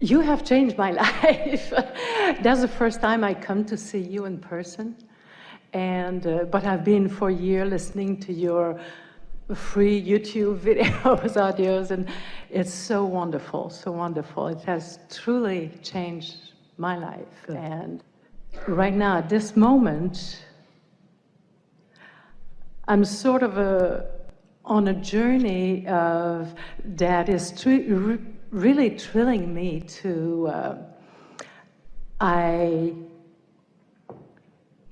You have changed my life. That's the first time I come to see you in person. And but I've been for a year listening to your free YouTube videos, audios, and it's so wonderful, so wonderful. It has truly changed my life. Good. And right now, at this moment, I'm sort of on a journey of that is really thrilling me to,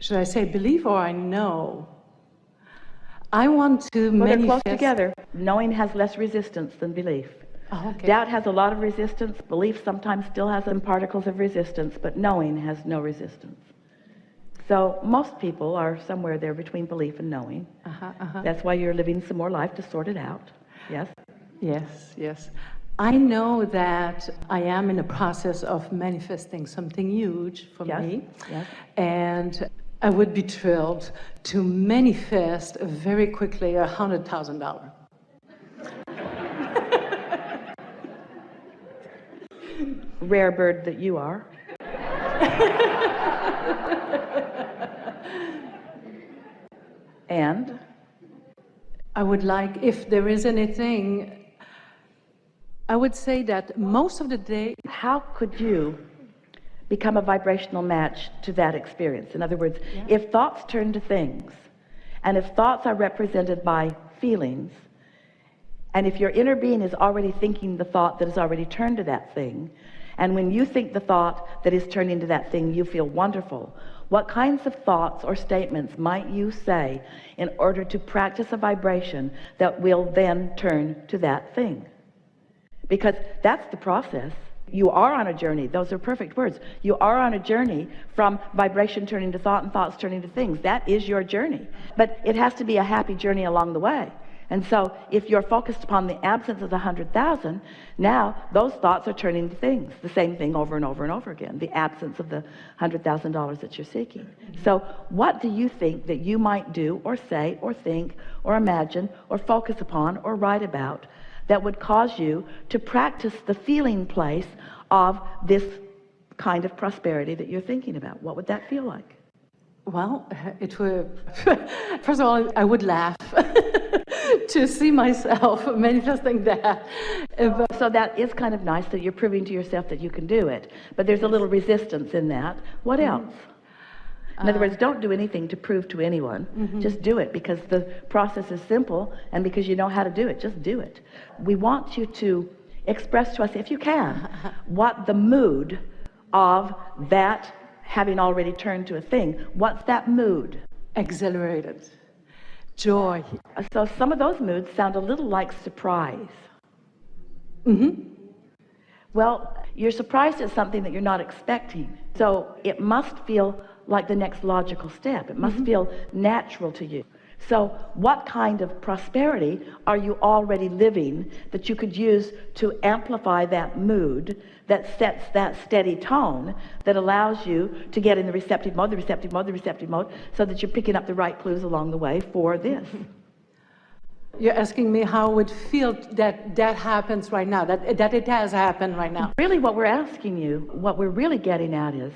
should I say believe or I know? I want to Well, they're manifest. close together. Knowing has less resistance than belief. Oh, okay. Doubt has a lot of resistance. Belief sometimes still has some particles of resistance, but knowing has no resistance. So most people are somewhere there between belief and knowing. That's why you're living some more life to sort it out. Yes? Yes, yes. I know that I am in a process of manifesting something huge for Yes, me. yes. And I would be thrilled to manifest very quickly $100,000. Rare bird that you are. And I would like, if there is anything, I would say that most of the day, how could you become a vibrational match to that experience? In other words, if thoughts turn to things, and if thoughts are represented by feelings, and if your inner being is already thinking the thought that is already turned to that thing, and when you think the thought that is turned into that thing, you feel wonderful, what kinds of thoughts or statements might you say in order to practice a vibration that will then turn to that thing? Because that's the process. You are on a journey. Those are perfect words. You are on a journey from vibration turning to thought and thoughts turning to things. That is your journey. But it has to be a happy journey along the way. And so if you're focused upon the absence of the 100,000, now those thoughts are turning to things. The same thing over and over and over again. The absence of the $100,000 that you're seeking. So what do you think that you might do or say or think or imagine or focus upon or write about that would cause you to practice the feeling place of this kind of prosperity that you're thinking about? What would that feel like? well, it would, first of all, I would laugh to see myself manifesting that. So that is kind of nice that you're proving to yourself that you can do it. But there's a little resistance in that. What else? In other words, don't do anything to prove to anyone. Just do it because the process is simple and because you know how to do it. Just do it. We want you to express to us, if you can, what the mood of that having already turned to a thing, what's that mood? Exhilarated. Joy. So some of those moods sound a little like surprise. Well, you're surprised at something that you're not expecting. So it must feel like the next logical step. It must feel natural to you. So what kind of prosperity are you already living that you could use to amplify that mood that sets that steady tone that allows you to get in the receptive mode, so that you're picking up the right clues along the way for this? You're asking me how it would feel that that happens right now, that it has happened right now. Really what we're asking you, what we're really getting at is,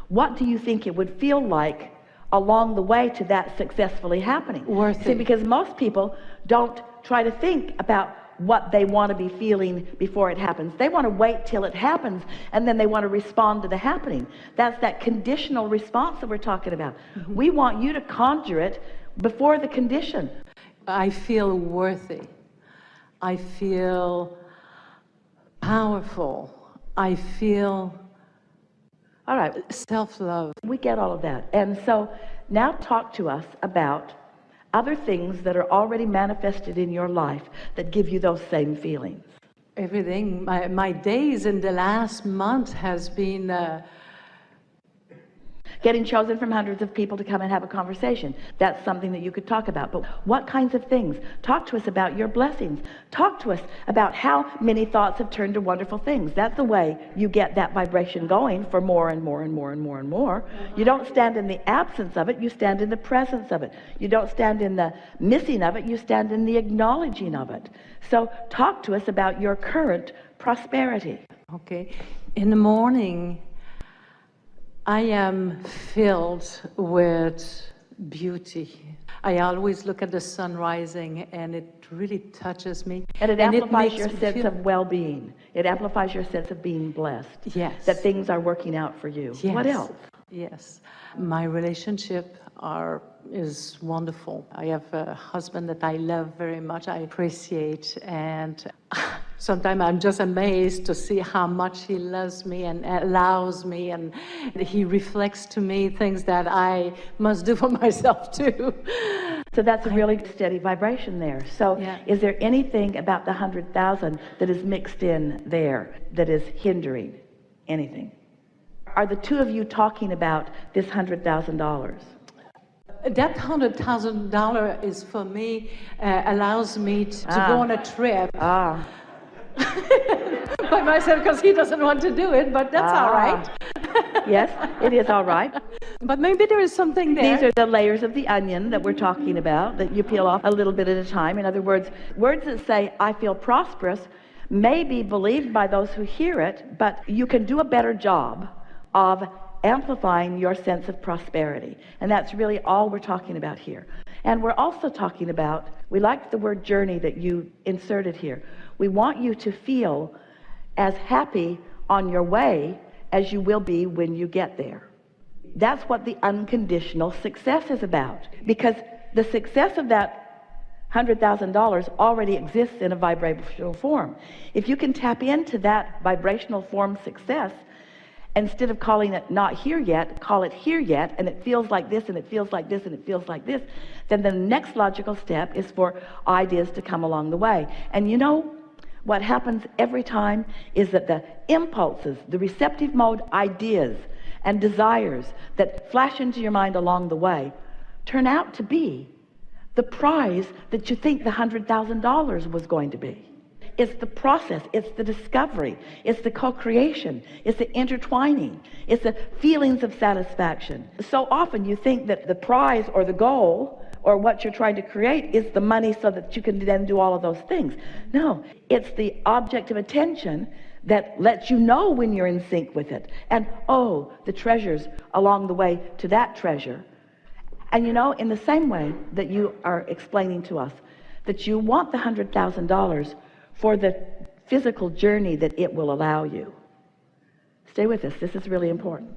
what do you think it would feel like along the way to that successfully happening? Worth it. See, because most people don't try to think about what they want to be feeling before it happens. They want to wait till it happens and then they want to respond to the happening. That's that conditional response that we're talking about. We want you to conjure it before the condition. I feel worthy. I feel powerful. I feel all right, self-love. We get all of that. And so now talk to us about other things that are already manifested in your life that give you those same feelings. Everything. My days in the last month has been getting chosen from hundreds of people to come and have a conversation. That's something that you could talk about. But what kinds of things? Talk to us about your blessings. Talk to us about how many thoughts have turned to wonderful things. That's the way you get that vibration going for more and more and more and more and more. You don't stand in the absence of it, you stand in the presence of it. You don't stand in the missing of it, you stand in the acknowledging of it. So talk to us about your current prosperity. Okay. In the morning, I am filled with beauty. I always look at the sun rising, and it really touches me. And it amplifies makes your me sense feel- of well-being. It amplifies your sense of being blessed. Yes. That things are working out for you. Yes. What else? Yes. My relationship is wonderful. I have a husband that I love very much, I appreciate, and sometimes I'm just amazed to see how much he loves me and allows me, and he reflects to me things that I must do for myself too. So that's a really steady vibration there. So Yeah. is there anything about the 100,000 that is mixed in there that is hindering anything? Are the two of you talking about this $100,000? That $100,000 is for me, allows me to go on a trip Ah, by myself because he doesn't want to do it, but that's all right. yes, it is all right. But maybe there is something there. These are the layers of the onion that we're talking about, that you peel off a little bit at a time. In other words that say, I feel prosperous, may be believed by those who hear it, but you can do a better job of amplifying your sense of prosperity. And that's really all we're talking about here. And we're also talking about, we like the word journey that you inserted here. We want you to feel as happy on your way as you will be when you get there. That's what the unconditional success is about. Because the success of that $100,000 already exists in a vibrational form. If you can tap into that vibrational form success, instead of calling it not here yet, call it here yet, and it feels like this, and it feels like this, and it feels like this, then the next logical step is for ideas to come along the way. And you know what happens every time is that the impulses, the receptive mode ideas and desires that flash into your mind along the way turn out to be the prize that you think the $100,000 was going to be. It's the process, it's the discovery, it's the co-creation, it's the intertwining, it's the feelings of satisfaction. So often you think that the prize or the goal or what you're trying to create is the money so that you can then do all of those things. No, it's the object of attention that lets you know when you're in sync with it. And oh, the treasures along the way to that treasure. And you know, in the same way that you are explaining to us that you want the $100,000 for the physical journey that it will allow you. Stay with us, this is really important.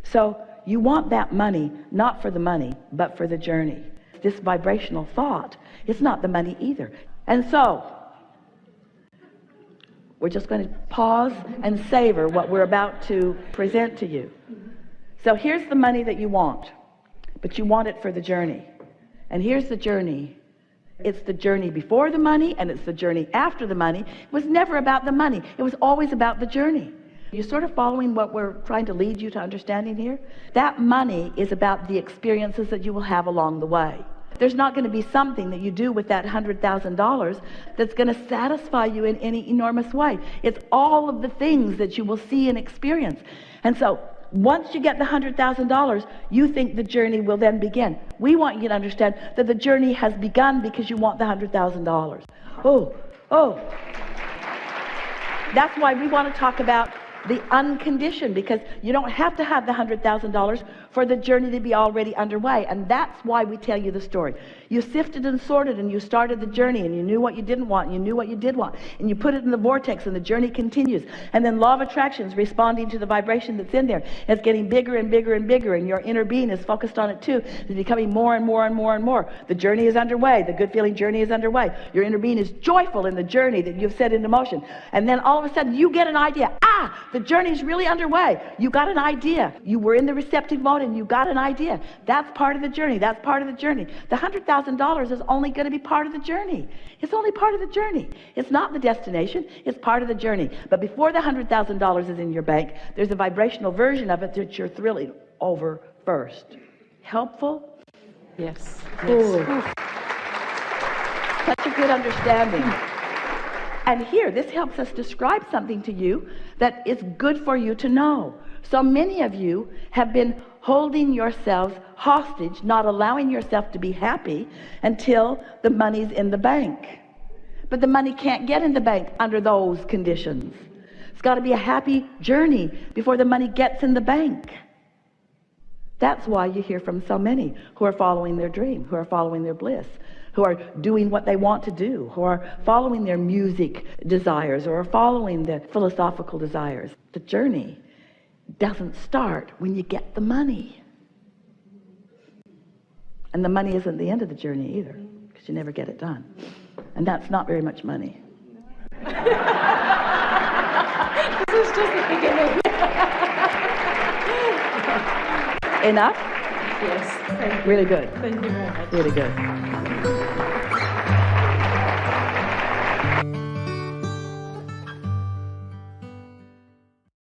So you want that money, not for the money, but for the journey. This vibrational thought, it's not the money either. And so, we're just going to pause and savor what we're about to present to you. So here's the money that you want, but you want it for the journey. And here's the journey. It's the journey before the money, and it's the journey after the money. It was never about the money. It was always about the journey. You're sort of following what we're trying to lead you to understanding here? That money is about the experiences that you will have along the way. There's not going to be something that you do with that $100,000 that's going to satisfy you in any enormous way. It's all of the things that you will see and experience. And so once you get the $100,000, you think the journey will then begin. We want you to understand that the journey has begun because you want the $100,000. Oh. That's why we want to talk about the unconditioned, because you don't have to have the $100,000 for the journey to be already underway. And that's why we tell you the story. You sifted and sorted, and you started the journey, and you knew what you didn't want, and you knew what you did want, and you put it in the vortex, and the journey continues. And then law of attraction is responding to the vibration that's in there. And it's getting bigger and bigger and bigger, and your inner being is focused on it too. It's becoming more and more and more and more. The journey is underway. The good feeling journey is underway. Your inner being is joyful in the journey that you've set into motion. And then all of a sudden you get an idea. The journey's really underway. You got an idea. You were in the receptive mode and you got an idea. That's part of the journey. That's part of the journey. The $100,000 is only going to be part of the journey. It's only part of the journey. It's not the destination. It's part of the journey. But before the $100,000 is in your bank, there's a vibrational version of it that you're thrilling over first. Helpful? Yes. Ooh. Such a good understanding. And here, this helps us describe something to you that is good for you to know. So many of you have been holding yourselves hostage, not allowing yourself to be happy until the money's in the bank. But the money can't get in the bank under those conditions. It's got to be a happy journey before the money gets in the bank. That's why you hear from so many who are following their dream, who are following their bliss, who are doing what they want to do, who are following their music desires or are following their philosophical desires. The journey doesn't start when you get the money. And the money isn't the end of the journey either, because you never get it done. And that's not very much money. This is just the beginning. Enough? Yes. Thank you. Really good. Thank you very much. Really good.